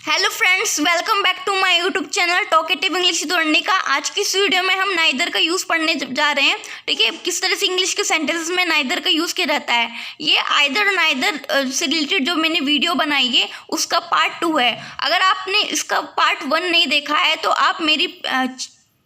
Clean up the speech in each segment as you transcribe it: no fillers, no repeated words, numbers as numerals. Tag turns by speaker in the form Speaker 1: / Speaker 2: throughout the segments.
Speaker 1: Hello friends, welcome back to my YouTube channel talkative English का। आज की इस वीडियो में हम नाइदर का यूज़ पढ़ने जा रहे हैं। ठीक है, किस तरह से इंग्लिश के सेंटेंसेस में नाइदर का यूज़ किया रहता है। ये आइदर नाइदर से रिलेटेड जो मैंने वीडियो बनाई है उसका पार्ट 2 है। अगर आपने इसका पार्ट 1 नहीं देखा है तो आप मेरी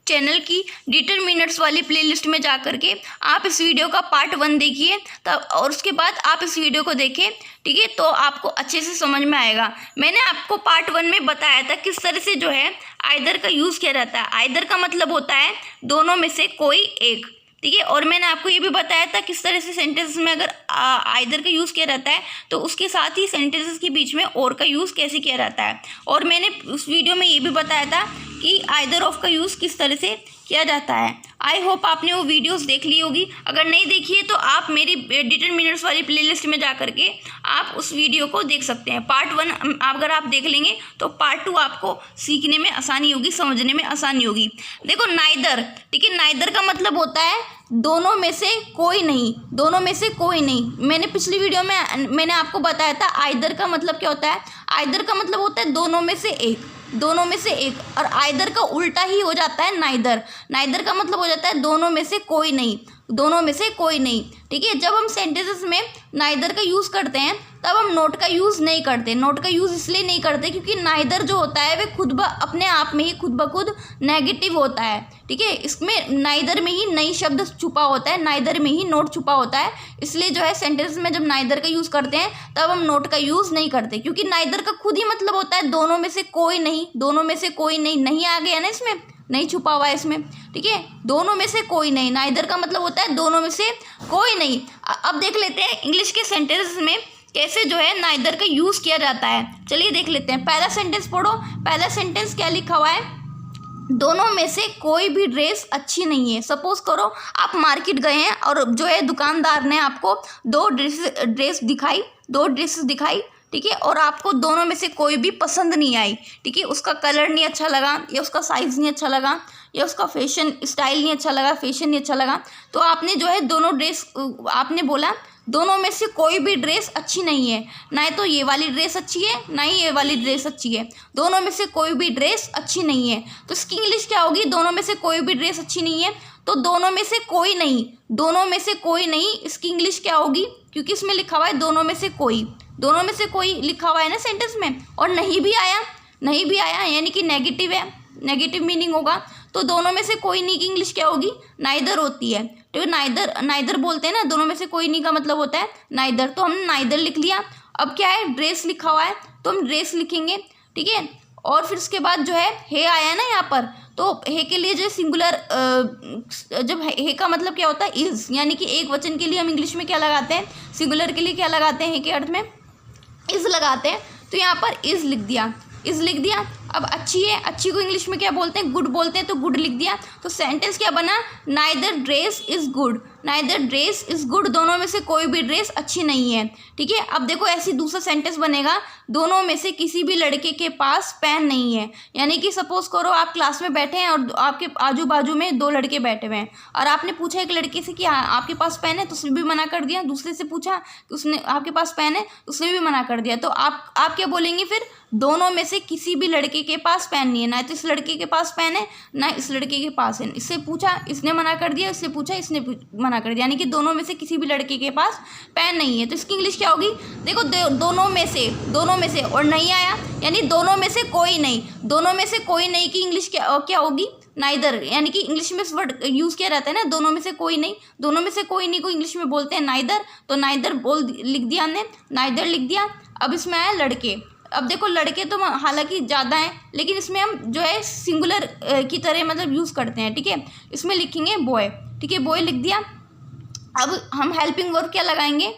Speaker 1: चैनल की डिटरमिनर्स वाली प्लेलिस्ट में जा करके आप इस वीडियो का पार्ट 1 देखिए, तब और उसके बाद आप इस वीडियो को देखें। ठीक है, तो आपको अच्छे से समझ में आएगा। मैंने आपको पार्ट 1 में बताया था किस तरह से जो है आइदर का यूज़ किया जाता है। आइदर का मतलब होता है दोनों में से कोई एक। ठीक है, और मैंने आपको ये भी बताया था किस तरह से सेंटेंसेस में अगर आइदर का यूज़ किया जाता है तो उसके साथ ही सेंटेंसेस के बीच में और का यूज़ कैसे किया जाता है। और मैंने उस वीडियो में ये भी बताया था कि आइदर ऑफ का यूज़ किस तरह से किया जाता है। आई होप आपने वो वीडियोस देख ली होगी। अगर नहीं देखी है तो आप मेरी डिटरमिनर्स वाली प्लेलिस्ट में जा करके आप उस वीडियो को देख सकते हैं। पार्ट 1 अगर आप देख लेंगे तो पार्ट 2 आपको सीखने में आसानी होगी, समझने में आसानी होगी। देखो नाइदर, ठीक है, नाइदर का मतलब होता है दोनों में से कोई नहीं, दोनों में से कोई नहीं। मैंने पिछली वीडियो में मैंने आपको बताया था आइदर का मतलब क्या होता है। आइदर का मतलब होता है दोनों में से एक, दोनों में से एक। और आइदर का उल्टा ही हो जाता है नाइदर। नाइदर का मतलब हो जाता है दोनों में से कोई नहीं, दोनों में से कोई नहीं। ठीक है, जब हम सेंटेंसेस में नाइदर का यूज़ करते हैं तब हम नोट का यूज़ नहीं करते। नोट का यूज़ इसलिए नहीं करते क्योंकि नाइदर जो होता है वह अपने आप में ही खुद ब खुद नेगेटिव होता है। ठीक है, इसमें नाइदर में ही नई शब्द छुपा होता है, नाइदर में ही नोट छुपा होता है। इसलिए जो है सेंटेंस में जब नाइदर का यूज़ करते हैं तब हम नोट का यूज़ नहीं करते, क्योंकि नाइदर का खुद ही मतलब होता है दोनों में से कोई नहीं, दोनों में से कोई नहीं। नहीं आ गया ना, इसमें नहीं छुपा हुआ है इसमें। ठीक है, दोनों में से कोई नहीं, नाइदर का मतलब होता है दोनों में से कोई नहीं। अब देख लेते हैं इंग्लिश के सेंटेंसेस में कैसे जो है नाइदर का यूज़ किया जाता है। चलिए देख लेते हैं। पहला सेंटेंस पढ़ो। पहला सेंटेंस क्या लिखा हुआ है, दोनों में से कोई भी ड्रेस अच्छी नहीं है। सपोज करो आप मार्केट गए हैं और जो है दुकानदार ने आपको दो ड्रेस दिखाई। ठीक है, और आपको दोनों में से कोई भी पसंद नहीं आई। ठीक है, उसका कलर नहीं अच्छा लगा, या उसका साइज़ नहीं अच्छा लगा, या उसका फैशन स्टाइल नहीं अच्छा लगा, फैशन नहीं अच्छा लगा। तो आपने जो है दोनों ड्रेस, आपने बोला दोनों में से कोई भी ड्रेस अच्छी नहीं है, ना तो ये वाली ड्रेस अच्छी है ना ही ये वाली ड्रेस अच्छी है। दोनों में से कोई भी ड्रेस अच्छी नहीं है। तो इसकी इंग्लिश क्या होगी, दोनों में से कोई भी ड्रेस अच्छी नहीं है तो दोनों में से कोई नहीं, दोनों में से कोई नहीं। इसकी इंग्लिश क्या होगी, क्योंकि इसमें लिखा हुआ है दोनों में से कोई, दोनों में से कोई लिखा हुआ है ना सेंटेंस में, और नहीं भी आया यानी कि नेगेटिव है, नेगेटिव मीनिंग होगा। तो दोनों में से कोई नहीं की इंग्लिश क्या होगी, नाइदर होती है। तो नाइदर बोलते हैं ना, दोनों में से कोई नहीं का मतलब होता है नाइदर। तो हमने नाइदर लिख लिया। अब क्या है, ड्रेस लिखा हुआ है तो हम ड्रेस लिखेंगे। ठीक है, और फिर उसके बाद जो है हे आया है ना यहाँ पर, तो हे के लिए जो सिंगुलर, जब हे का मतलब क्या होता है इज, यानी कि एक वचन के लिए हम इंग्लिश में क्या लगाते हैं, सिंगुलर के लिए क्या लगाते हैं, हे के अर्थ में इज लगाते हैं। तो यहाँ पर इज लिख दिया। अब अच्छी है, अच्छी को इंग्लिश में क्या बोलते हैं, गुड बोलते हैं, तो गुड लिख दिया। तो सेंटेंस क्या बना, neither dress is good, neither dress is good, दोनों में से कोई भी ड्रेस अच्छी नहीं है। ठीक है, अब देखो ऐसी दूसरा सेंटेंस बनेगा, दोनों में से किसी भी लड़के के पास पेन नहीं है। यानी कि सपोज करो आप क्लास में बैठे हैं और आपके आजू बाजू में दो लड़के बैठे हुए हैं, और आपने पूछा एक लड़के से कि आपके पास पेन है, तो उसने भी मना कर दिया। दूसरे से पूछा कि उसने आपके पास पेन है, उसने भी मना कर दिया। तो आप क्या बोलेंगे फिर, दोनों में से किसी भी लड़के के पास पेन नहीं है, ना तो इस लड़के के पास पेन है ना इस लड़के के पास है। इससे पूछा, इसने मना कर दिया, इससे पूछा, इसने मना कर दिया, यानी कि दोनों में से किसी भी लड़के के पास पेन नहीं है। तो इसकी इंग्लिश क्या होगी, देखो दोनों में से और नहीं आया, यानी दोनों में से कोई नहीं, दोनों में से कोई नहीं की इंग्लिश क्या होगी, नाइदर। यानी कि इंग्लिश में इस वर्ड यूज़ किया रहता है ना, दोनों में से कोई नहीं, दोनों में से कोई नहीं को इंग्लिश में बोलते हैं नाइदर। तो नाइदर लिख दिया हमने, नाइदर लिख दिया। अब इसमें आया लड़के। अब देखो लड़के तो हालांकि ज़्यादा हैं, लेकिन इसमें हम जो है सिंगुलर की तरह मतलब यूज़ करते हैं। ठीक है, इसमें लिखेंगे बॉय। ठीक है, बॉय लिख दिया। अब हम हेल्पिंग वर्ब क्या लगाएंगे,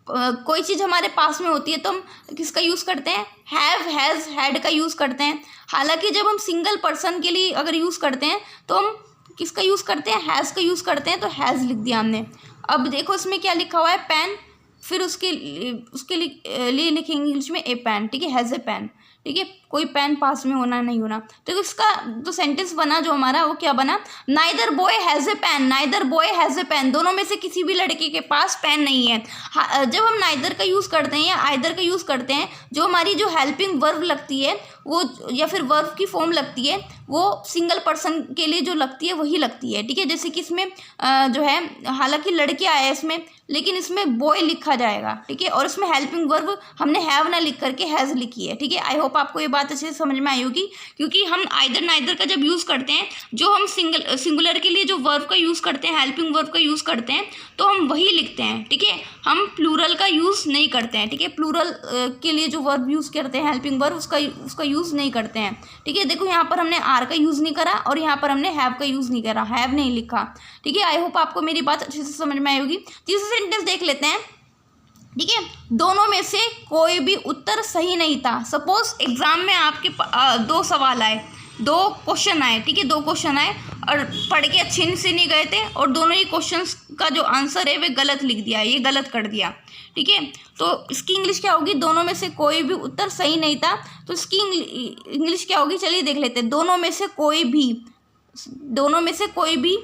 Speaker 1: कोई चीज़ हमारे पास में होती है तो हम किसका यूज़ करते हैं, हैव, हैज़, हैड का यूज़ करते हैं। हालांकि जब हम सिंगल पर्सन के लिए अगर यूज़ करते हैं तो हम किसका यूज़ करते हैं, हैज़ का यूज़ करते हैं। तो हैज़ लिख दिया हमने। अब देखो इसमें क्या लिखा हुआ है, पेन, फिर उसके लिए लिखेंगे इंग्लिश में ए पेन। ठीक है, हैज़ ए पेन। ठीक है, कोई पेन पास में होना नहीं होना। तो इसका जो सेंटेंस बना जो हमारा वो क्या बना, neither boy has a pen, neither boy has a pen, दोनों में से किसी भी लड़के के पास पेन नहीं है। जब हम नाइदर का यूज़ करते हैं या आइदर का यूज़ करते हैं, जो हमारी जो हेल्पिंग वर्ब लगती है वो या फिर वर्ब की फॉर्म लगती है वो सिंगल पर्सन के लिए जो लगती है वही लगती है। ठीक है, जैसे कि इसमें जो है हालांकि लड़के आए हैं इसमें, लेकिन इसमें बॉय लिखा जाएगा। ठीक है, और इसमें हेल्पिंग वर्ब हमने हैव ना लिख करके हैज़ लिखी है। ठीक है, आई होप आपको ये बात अच्छे से समझ में आई होगी, क्योंकि हम आइदर नाइदर का जब यूज़ करते हैं, जो हम सिंगुलर के लिए जो वर्ब का यूज़ करते हैं, हेल्पिंग वर्ब का यूज़ करते हैं, तो हम वही लिखते हैं। ठीक है, हम प्लूरल का यूज़ नहीं करते हैं। ठीक है, प्लूरल के लिए जो वर्ब यूज़ करते हैं हेल्पिंग वर्ब, उसका यूज़ नहीं करते हैं। ठीक है, देखो यहाँ पर हमने आर का यूज़ नहीं करा और यहाँ पर हमने हैव का यूज़ नहीं करा, हैव नहीं लिखा। ठीक है, आई होप आपको मेरी बात अच्छे से समझ में आई होगी। तीसरा सेंटेंस देख लेते हैं। ठीक है, दोनों में से कोई भी उत्तर सही नहीं था। सपोज एग्जाम में आपके दो सवाल आए, दो क्वेश्चन आए। ठीक है, दो क्वेश्चन आए और पढ़ के अच्छे से नहीं गए थे और दोनों ही क्वेश्चंस का जो आंसर है वे गलत लिख दिया, ये गलत कर दिया। ठीक है, तो इसकी इंग्लिश क्या होगी, दोनों में से कोई भी उत्तर सही नहीं था, तो इसकी इंग्लिश क्या होगी, चलिए देख लेते हैं। दोनों में से कोई भी, दोनों में से कोई भी,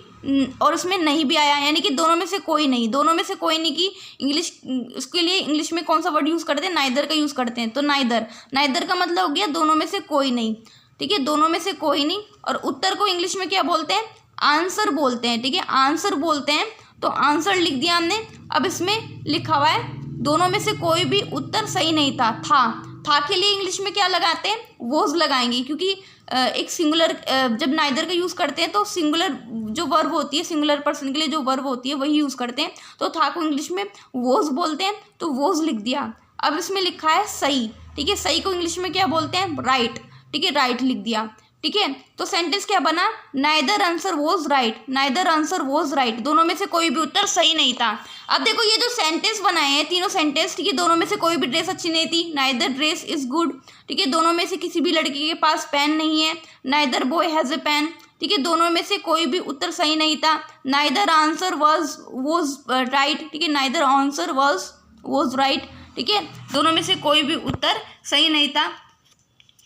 Speaker 1: और उसमें नहीं भी आया, यानी कि दोनों में से कोई नहीं, दोनों में से कोई नहीं की इंग्लिश, उसके लिए इंग्लिश में कौन सा वर्ड यूज़ करते हैं, नाइदर का यूज़ करते हैं। तो नाइदर, नाइदर का मतलब हो गया दोनों में से कोई नहीं। ठीक है, दोनों में से कोई नहीं, और उत्तर को इंग्लिश में क्या बोलते हैं, आंसर बोलते हैं। ठीक है, आंसर बोलते हैं, तो आंसर लिख दिया हमने। अब इसमें लिखा हुआ है दोनों में से कोई भी उत्तर सही नहीं था। था के लिए इंग्लिश में क्या लगाते हैं, वोज लगाएंगे, क्योंकि एक सिंगुलर, जब नाइदर का यूज़ करते हैं तो सिंगुलर जो वर्ब होती है, सिंगुलर पर्सन के लिए जो वर्ब होती है वही यूज़ करते हैं। तो था को इंग्लिश में वोज बोलते हैं, तो वोज लिख दिया। अब इसमें लिखा है सही। ठीक है, सही को इंग्लिश में क्या बोलते हैं, राइट। ठीक है, राइट लिख दिया। ठीक है, तो सेंटेंस क्या बना, neither answer was right, neither answer was right, दोनों में से कोई भी उत्तर सही नहीं था। अब देखो ये जो सेंटेंस बनाए हैं तीनों सेंटेंस, ठीक है, दोनों में से कोई भी ड्रेस अच्छी नहीं थी, नाइदर ड्रेस इज गुड। ठीक है, दोनों में से किसी भी लड़की के पास पेन नहीं है, neither boy has a pen. ठीक है, दोनों में से कोई भी उत्तर सही नहीं था, नाइदर आंसर वॉज राइट। ठीक है, नाइदर आंसर वॉज राइट। ठीक है, दोनों में से कोई भी उत्तर सही नहीं था।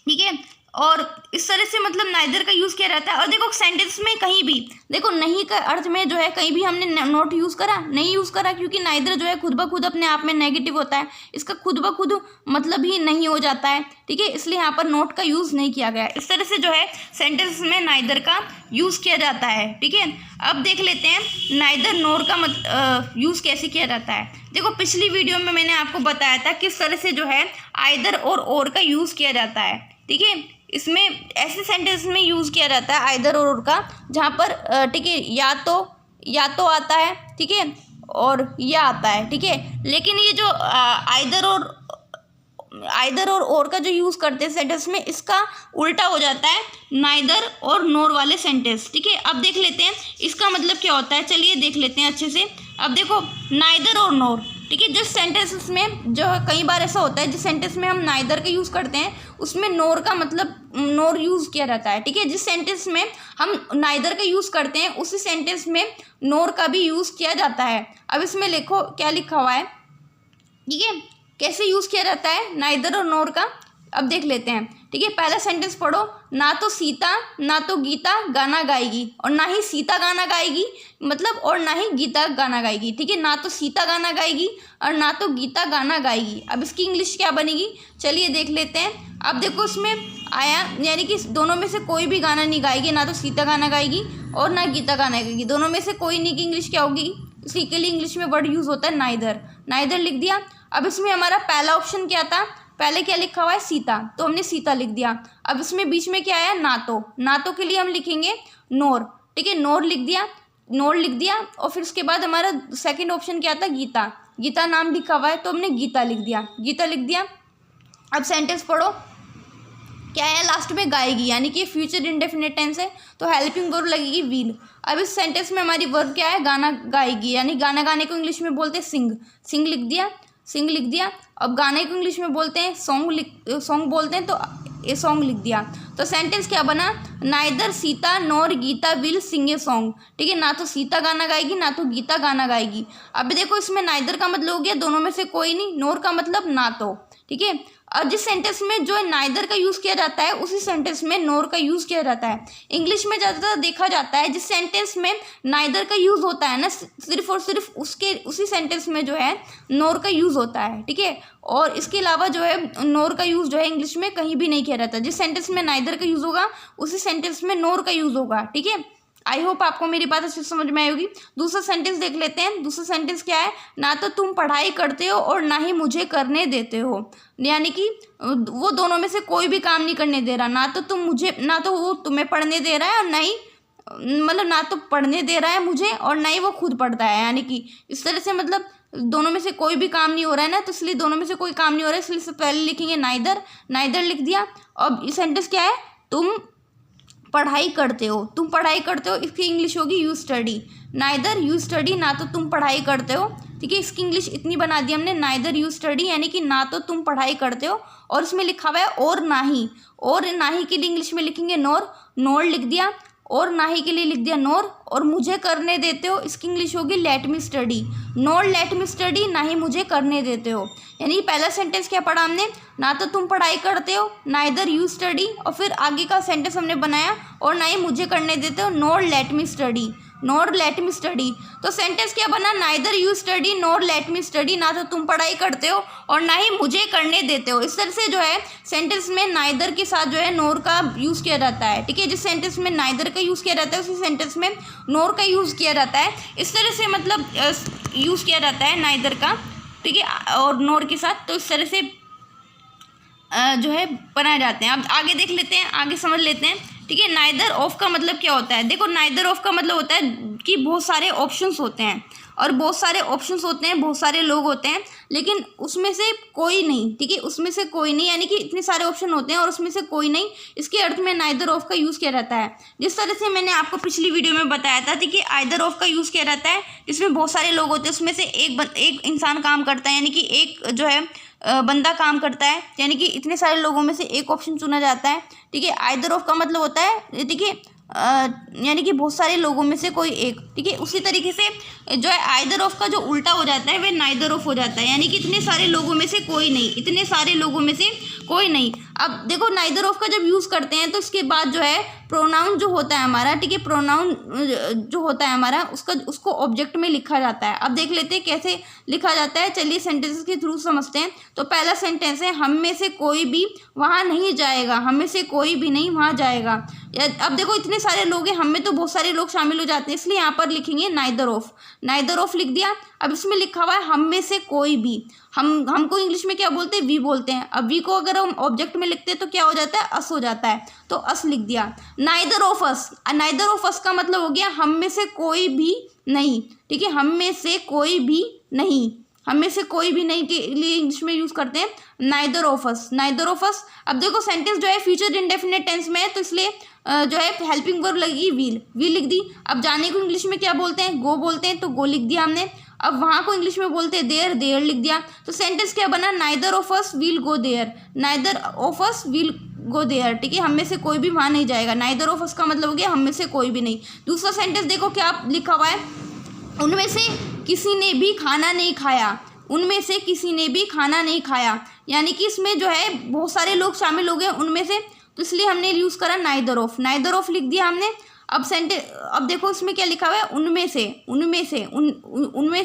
Speaker 1: ठीक है, और इस तरह से मतलब नाइदर का यूज़ किया रहता है। और देखो सेंटेंस में कहीं भी देखो नहीं का अर्थ में जो है कहीं भी हमने नॉट यूज़ करा, नहीं यूज़ करा, क्योंकि नाइदर जो है खुद ब खुद अपने आप में नेगेटिव होता है, इसका खुद ब खुद मतलब ही नहीं हो जाता है। ठीक है, इसलिए यहाँ पर नॉट का यूज़ नहीं किया गया। इस तरह से जो है सेंटेंस में नाइदर का यूज़ किया जाता है। ठीक है, अब देख लेते हैं नाइदर नोर का यूज़ कैसे किया जाता है। देखो पिछली वीडियो में मैंने आपको बताया था किस तरह से जो है आइदर और का यूज़ किया जाता है। ठीक है, इसमें ऐसे सेंटेंस में यूज़ किया जाता है आइदर और का, जहाँ पर ठीक है या तो आता है, ठीक है, और या आता है। ठीक है, लेकिन ये जो आइदर और का जो यूज़ करते हैं सेंटेंस में, इसका उल्टा हो जाता है नाइदर और नोर वाले सेंटेंस। ठीक है, अब देख लेते हैं इसका मतलब क्या होता है, चलिए देख लेते हैं अच्छे से। अब देखो नाइदर और नोर, ठीक है, जिस सेंटेंस में जो है कई बार ऐसा होता है जिस सेंटेंस में हम नाइदर का यूज़ करते हैं उसमें नोर का मतलब नोर यूज़ किया जाता है। ठीक है, जिस सेंटेंस में हम नाइदर का यूज़ करते हैं उसी सेंटेंस में नोर का भी यूज़ किया जाता है। अब इसमें लिखो क्या लिखा हुआ है, ठीक है, कैसे यूज़ किया जाता है नाइदर और नोर का, अब देख लेते हैं। ठीक है, पहला सेंटेंस पढ़ो, ना तो सीता ना तो गीता गाना गाएगी, और ना ही सीता गाना गाएगी मतलब, और ना ही गीता गाना गाएगी। ठीक है, ना तो सीता गाना गाएगी और ना तो गीता गाना गाएगी। अब इसकी इंग्लिश क्या बनेगी, चलिए देख लेते हैं। अब देखो इसमें आया यानी कि दोनों में से कोई भी गाना नहीं गाएगी, ना तो सीता गाना गाएगी और ना गीता गाना गाएगी, दोनों में से कोई नहीं की इंग्लिश क्या होगी, इसी के लिए इंग्लिश में वर्ड यूज़ होता है नाइदर। नाइदर लिख दिया। अब इसमें हमारा पहला ऑप्शन क्या था, पहले क्या लिखा हुआ है सीता, तो हमने सीता लिख दिया। अब इसमें बीच में क्या आया, ना तो के लिए हम लिखेंगे नोर। ठीक है, नोर लिख दिया और फिर उसके बाद हमारा सेकंड ऑप्शन क्या था, गीता नाम लिखा हुआ है तो हमने गीता लिख दिया। अब सेंटेंस पढ़ो, क्या है लास्ट में गाएगी, यानी कि फ्यूचर इंडेफिनिट टेंस है तो हेल्पिंग वर्ब लगेगी विल। अब इस सेंटेंस में हमारी वर्ब क्या है, गाना गाएगी, यानी गाना गाने को इंग्लिश में बोलते हैं सिंग लिख दिया। अब गाने को इंग्लिश में बोलते हैं सॉन्ग बोलते हैं, तो ये सॉन्ग लिख दिया। तो सेंटेंस क्या बना, neither Sita nor Gita will sing a song. ठीक है, ना तो सीता गाना गाएगी ना तो गीता गाना गाएगी। अब देखो इसमें नाइदर का मतलब हो गया दोनों में से कोई नहीं, नोर का मतलब ना तो। ठीक है, और जिस सेंटेंस में जो नाइदर का यूज़ किया जाता है उसी सेंटेंस में नोर का यूज़ किया जाता है। इंग्लिश में ज़्यादातर देखा जाता है जिस सेंटेंस में नाइदर का यूज़ होता है ना, सिर्फ और सिर्फ उसी सेंटेंस में जो है नोर का यूज़ होता है, ठीक है। और इसके अलावा जो है नोर का यूज़ जो है इंग्लिश में कहीं भी नहीं किया जाता। जिस सेंटेंस में नाइदर का यूज़ होगा उसी सेंटेंस में नोर का यूज़ होगा, ठीक है। आई होप आपको मेरी बात अच्छे से समझ में आई होगी। दूसरा सेंटेंस देख लेते हैं। दूसरा सेंटेंस क्या है, ना तो तुम पढ़ाई करते हो और ना ही मुझे करने देते हो। यानी कि वो दोनों में से कोई भी काम नहीं करने दे रहा। ना तो वो तुम्हें पढ़ने दे रहा है और ना ही मतलब ना तो पढ़ने दे रहा है मुझे और ना ही वो खुद पढ़ता है। यानी कि इस तरह से मतलब दोनों में से कोई भी काम नहीं हो रहा है ना, तो इसलिए दोनों में से कोई काम नहीं हो रहा है, इसलिए पहले लिखेंगे नाइदर लिख दिया। अब ये सेंटेंस क्या है, तुम पढ़ाई करते हो। तुम पढ़ाई करते हो, इसकी इंग्लिश होगी you study. Neither you study, ना तो तुम पढ़ाई करते हो, ठीक है। इसकी इंग्लिश इतनी बना दी हमने, नाइदर यू स्टडी, यानी कि ना तो तुम पढ़ाई करते हो और इसमें लिखा हुआ है और ना ही। और ना ही के लिए इंग्लिश में लिखेंगे नोर लिख दिया। और ना ही के लिए लिख दिया नोर। और मुझे करने देते हो, इसकी इंग्लिश होगी लेट मी स्टडी। नोर लेट मी स्टडी, ना ही मुझे करने देते हो। यानी पहला सेंटेंस क्या पढ़ा हमने, ना तो तुम पढ़ाई करते हो, नाइदर यू स्टडी, और फिर आगे का सेंटेंस हमने बनाया और ना ही मुझे करने देते हो, नोर लेट मी स्टडी। तो सेंटेंस क्या बना, neither you study NOR let me study, ना तो तुम पढ़ाई करते हो और ना ही मुझे करने देते हो। इस तरह से जो है सेंटेंस में नाइदर के साथ जो है नोर का यूज़ किया जाता है, ठीक है। जिस सेंटेंस में नाइदर का यूज़ किया जाता है उसी सेंटेंस में नोर का यूज़ किया जाता है। इस तरह से मतलब यूज़ किया जाता है नाइदर का, ठीक है, और नोर के साथ। तो इस तरह से जो है बनाए जाते हैं। अब आगे देख लेते हैं, आगे समझ लेते हैं, ठीक है। नाइदर ऑफ का मतलब क्या होता है, देखो नाइदर ऑफ का मतलब होता है कि बहुत सारे ऑप्शंस होते हैं और बहुत सारे ऑप्शंस होते हैं, बहुत सारे लोग होते हैं, लेकिन उसमें से कोई नहीं, ठीक है, उसमें से कोई नहीं, यानी कि इतने सारे ऑप्शन होते हैं और उसमें से कोई नहीं, इसके अर्थ में नाइदर ऑफ का यूज़ किया जाता है। जिस तरह से मैंने आपको पिछली वीडियो में बताया था, ठीक है, आइदर ऑफ का यूज़ किया जाता है जिसमें बहुत सारे लोग होते हैं, उसमें से एक इंसान काम करता है, यानी कि एक जो है बंदा काम करता है, यानी कि इतने सारे लोगों में से एक ऑप्शन चुना जाता है, ठीक है। आइदर ऑफ का मतलब होता है, ठीक है, यानी कि बहुत सारे लोगों में से कोई एक, ठीक है। उसी तरीके से जो है आइदर ऑफ का जो उल्टा हो जाता है वह नाइदर ऑफ हो जाता है, यानी कि इतने सारे लोगों में से कोई नहीं, इतने सारे लोगों में से कोई नहीं। अब देखो नाइदर ऑफ का जब यूज़ करते हैं तो इसके बाद जो है प्रोनाउन जो होता है हमारा, ठीक है, प्रोनाउन जो होता है हमारा उसको ऑब्जेक्ट में लिखा जाता है। अब देख लेते हैं कैसे लिखा जाता है, चलिए सेंटेंसेस के थ्रू समझते हैं। तो पहला सेंटेंस है, हम में से कोई भी वहाँ नहीं जाएगा। हम में से कोई भी नहीं वहाँ जाएगा। अब देखो इतने सारे लोग हैं, हम में तो बहुत सारे लोग शामिल हो जाते हैं, इसलिए यहाँ पर लिखेंगे नाइदर ऑफ लिख दिया। अब इसमें लिखा हुआ है हम में से कोई भी। हमको इंग्लिश में क्या बोलते हैं, वी बोलते हैं। अब वी को अगर हम ऑब्जेक्ट में लिखते हैं तो क्या हो जाता है, अस हो जाता है, तो अस लिख दिया। नाइदर ऑफ अस का मतलब हो गया हम में से कोई भी नहीं, ठीक है, हम में से कोई भी नहीं। हम में से कोई भी नहीं के लिए इंग्लिश में यूज़ करते हैं नाइदर ऑफ अस। अब देखो सेंटेंस जो है फ्यूचर इंडेफिनिट टेंस में है, तो इसलिए जो है हेल्पिंग वर्ब लगेगी विल लिख दी। अब जाने को इंग्लिश में क्या बोलते हैं, गो बोलते हैं, तो गो लिख दिया हमने। अब वहाँ को इंग्लिश में बोलते हैं देयर लिख दिया। तो सेंटेंस क्या बना, neither of us will go there, ठीक है, हम में से कोई भी वहाँ नहीं जाएगा। नाइदर ऑफ अस का मतलब हो गया हम में से कोई भी नहीं। दूसरा सेंटेंस देखो क्या लिखा हुआ है, उनमें से किसी ने भी खाना नहीं खाया। यानी कि इसमें जो है बहुत सारे लोग शामिल हो गए उनमें से, तो इसलिए हमने यूज़ करा नाइदर ऑफ लिख दिया हमने। अब देखो इसमें क्या लिखा हुआ है, उनमें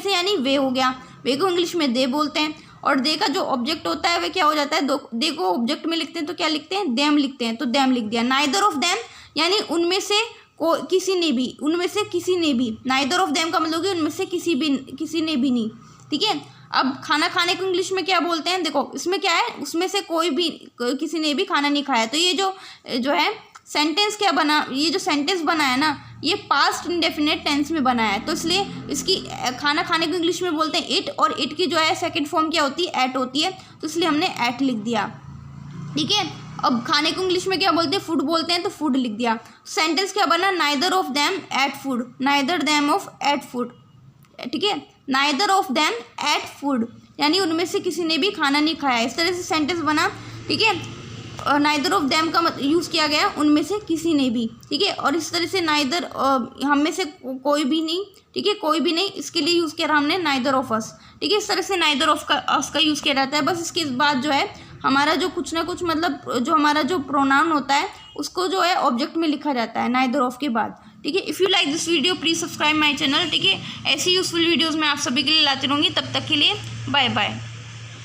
Speaker 1: से यानी वे हो गया। वे को इंग्लिश में दे बोलते हैं, और दे का जो ऑब्जेक्ट होता है वह क्या हो जाता है, दे को ऑब्जेक्ट में लिखते हैं तो क्या लिखते हैं, देम लिखते हैं, तो देम लिख दिया। नाइदर ऑफ देम यानी उनमें से किसी ने भी। नाइदर ऑफ देम का मतलब उनमें से किसी ने भी नहीं, ठीक है। अब खाना खाने को इंग्लिश में क्या बोलते हैं, देखो इसमें क्या है, उसमें से किसी ने भी खाना नहीं खाया। तो ये जो है सेंटेंस क्या बना, ये जो सेंटेंस बना है ना, ये पास्ट इंडेफिनिट टेंस में बना है, तो इसलिए इसकी खाना खाने को इंग्लिश में बोलते हैं इट, और इट की जो है सेकंड फॉर्म क्या होती है, एट होती है, तो इसलिए हमने एट लिख दिया, ठीक है। अब खाने को इंग्लिश में क्या बोलते हैं, फूड बोलते हैं, तो फूड लिख दिया। सेंटेंस क्या बना, neither of them at food, ठीक है, neither of them at food, यानी उनमें से किसी ने भी खाना नहीं खाया। इस तरह से सेंटेंस बना, ठीक है। नाइदर ऑफ देम का यूज़ किया गया उनमें से किसी ने भी, ठीक है। और इस तरह से नाइदर हम में से कोई भी नहीं, ठीक है, कोई भी नहीं, इसके लिए यूज़ किया हमने नाइदर ऑफ अस, ठीक है। इस तरह से नाइदर ऑफ अस का यूज़ किया जाता है। बस इसके बाद जो है हमारा जो कुछ ना कुछ मतलब जो हमारा जो प्रोनाउन होता है उसको जो है ऑब्जेक्ट में लिखा जाता है नाइदर ऑफ के बाद। ठीक है, if you like this video please subscribe my channel. ठीक है, ऐसी यूजफुल वीडियोज़ मैं आप सभी के लिए लाती रहूँगी। तब तक के लिए बाय बाय।